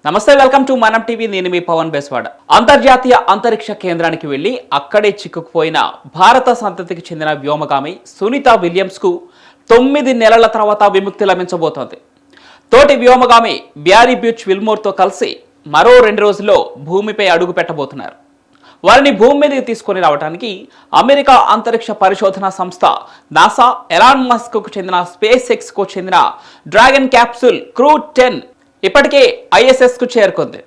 నమస్తే, welcome to మనం TV. నేను మీ పవన్ బెస్వాడ. అంతర్జాతీయ అంతరిక్ష కేంద్రానికి వెళ్లి అక్కడే చిక్కుకుపోయిన భారత సంతతికి చెందిన వ్యోమగామి సునీత విలియమ్స్ కు 9 నెలల తర్వాత విముక్తి లభించబోతోంది. తోటి వ్యోమగామి బ్యారీ బ్యూచ్ విల్మోర్ తో కలిసి మరో 2 రోజుల్లో భూమిపై అడుగు పెట్టబోతున్నారు. వారిని భూమి మీదకి తీసుకొని రావడానికి అమెరికా అంతరిక్ష పరిశోధన సంస్థ నాసా, ఎలాన్ మస్క్ కు చెందిన స్పేస్ ఎక్స్ కు చెందిన డ్రాగన్ క్యాప్సూల్ క్రూ 10 ఇప్పటికే ISS కు చేరుకుంది.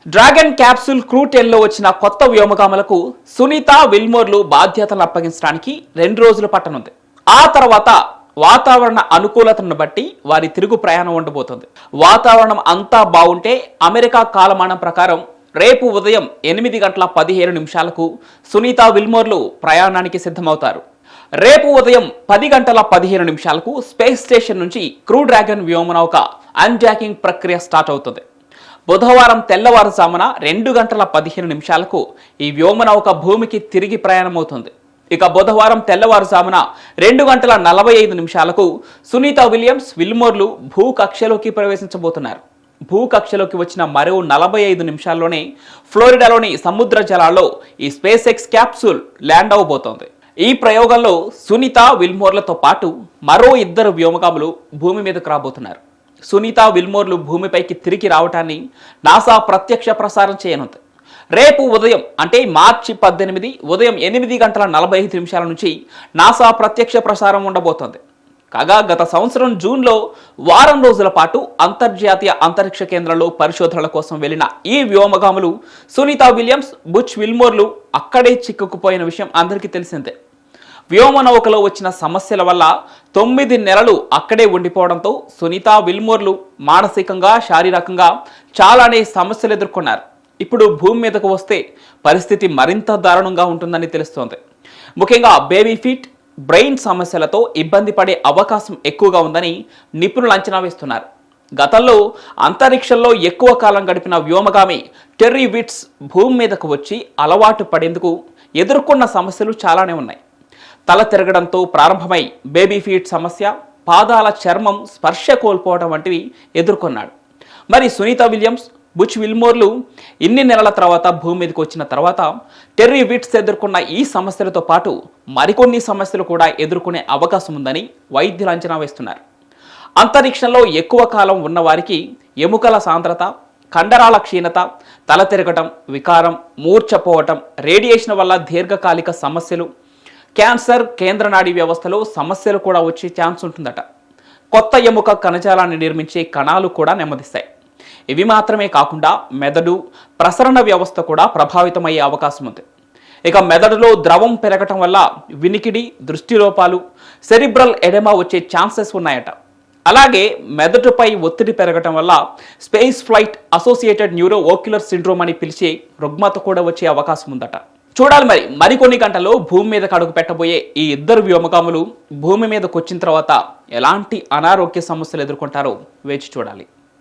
డ్రాగన్ క్యాప్సూల్ క్రూ 10లో వచ్చిన కొత్త వ్యోమగాములకు సునీత విల్మోర్లు బాధ్యతలు అప్పగించడానికి 2 రోజులు పట్టనుంది. ఆ తర్వాత వాతావరణ అనుకూలతను బట్టి వారి తిరుగు ప్రయాణం ఉండబోతుంది. వాతావరణం అంతా బాగుంటే అమెరికా కాలమానం ప్రకారం రేపు ఉదయం 8:17 సునీత విల్మోర్లు ప్రయాణానికి సిద్ధమవుతారు. రేపు ఉదయం 10:15 స్పేస్ స్టేషన్ నుంచి క్రూ డ్రాగన్ వ్యోమనౌక అన్జాకింగ్ ప్రక్రియ స్టార్ట్ అవుతుంది. బుధవారం తెల్లవారుజామున 2:15 ఈ వ్యోమనౌక భూమికి తిరిగి ప్రయాణమవుతుంది. ఇక బుధవారం తెల్లవారుజామున 2:45 సునీత విలియమ్స్ విల్మోర్లు భూకక్షలోకి ప్రవేశించబోతున్నారు. భూకక్షలోకి వచ్చిన మరో 45 నిమిషాల్లోనే ఫ్లోరిడాలోని సముద్ర జలాల్లో ఈ స్పేస్ ఎక్స్ క్యాప్సూల్ ల్యాండ్ అవబోతోంది. ఈ ప్రయోగంలో సునీత విల్మోర్లతో పాటు మరో 2 వ్యోమగాములు భూమి మీదకు రాబోతున్నారు. సునీత విల్మోర్లు భూమిపైకి తిరిగి రావటాన్ని నాసా ప్రత్యక్ష ప్రసారం చేయనుంది. రేపు ఉదయం అంటే మార్చి 18 ఉదయం 8:45 నుంచి నాసా ప్రత్యక్ష ప్రసారం ఉండబోతోంది. కాగా గత సంవత్సరం జూన్లో వారం రోజుల పాటు అంతర్జాతీయ అంతరిక్ష కేంద్రంలో పరిశోధనల కోసం వెళ్లిన ఈ వ్యోమగాములు సునీత విలియమ్స్, బుచ్ విల్మోర్లు అక్కడే చిక్కుకుపోయిన విషయం అందరికీ తెలిసిందే. వ్యోమనౌకలో వచ్చిన సమస్యల వల్ల 9 నెలలు అక్కడే ఉండిపోవడంతో సునీత విల్మోర్లు మానసికంగా, శారీరకంగా చాలానే సమస్యలు ఎదుర్కొన్నారు. ఇప్పుడు భూమి మీదకు వస్తే పరిస్థితి మరింత దారుణంగా ఉంటుందని తెలుస్తోంది. ముఖ్యంగా బేబీ ఫీట్, బ్రెయిన్ సమస్యలతో ఇబ్బంది పడే అవకాశం ఎక్కువగా ఉందని నిపుణులు అంచనా వేస్తున్నారు. గతంలో అంతరిక్షంలో ఎక్కువ కాలం గడిపిన వ్యోమగామి టెర్రీ విట్స్ భూమి మీదకు వచ్చి అలవాటు పడేందుకు ఎదుర్కొన్న సమస్యలు చాలానే ఉన్నాయి. తల తిరగడంతో ప్రారంభమై బేబీ ఫీట్ సమస్య, పాదాల చర్మం స్పర్శ కోల్పోవడం వంటివి ఎదుర్కొన్నాడు. మరి సునీత విలియమ్స్, బుచ్ విల్మోర్లు ఇన్ని నెలల తర్వాత భూమి మీదకి వచ్చిన తర్వాత టెర్రీ విట్స్ ఎదుర్కొన్న ఈ సమస్యలతో పాటు మరికొన్ని సమస్యలు కూడా ఎదుర్కొనే అవకాశం ఉందని వైద్యులు అంచనా వేస్తున్నారు. అంతరిక్షంలో ఎక్కువ కాలం ఉన్న వారికి ఎముకల సాంద్రత, కండరాల క్షీణత, తల తిరగటం, వికారం, మూర్ఛపోవటం, రేడియేషన్ వల్ల దీర్ఘకాలిక సమస్యలు, క్యాన్సర్, కేంద్ర నాడీ వ్యవస్థలో సమస్యలు కూడా వచ్చే ఛాన్స్ ఉంటుందట. కొత్త ఎముక కణజాలాన్ని నిర్మించే కణాలు కూడా నెమ్మదిస్తాయి. ఇవి మాత్రమే కాకుండా మెదడు, ప్రసరణ వ్యవస్థ కూడా ప్రభావితమయ్యే అవకాశం ఉంది. ఇక మెదడులో ద్రవం పెరగటం వల్ల వినికిడి, దృష్టి లోపాలు, సెరిబ్రల్ ఎడెమా వచ్చే ఛాన్సెస్ ఉన్నాయట. అలాగే మెదడుపై ఒత్తిడి పెరగటం వల్ల space flight associated neuro ocular syndrome అని పిలిచే రుగ్మత కూడా వచ్చే అవకాశం ఉందట. చూడాలి మరికొన్ని గంటల్లో భూమి మీదకు అడుగు పెట్టబోయే ఈ 2 వ్యోమగాములు భూమి మీదకు వచ్చిన తర్వాత ఎలాంటి అనారోగ్య సమస్యలు ఎదుర్కొంటారో వేచి చూడాలి.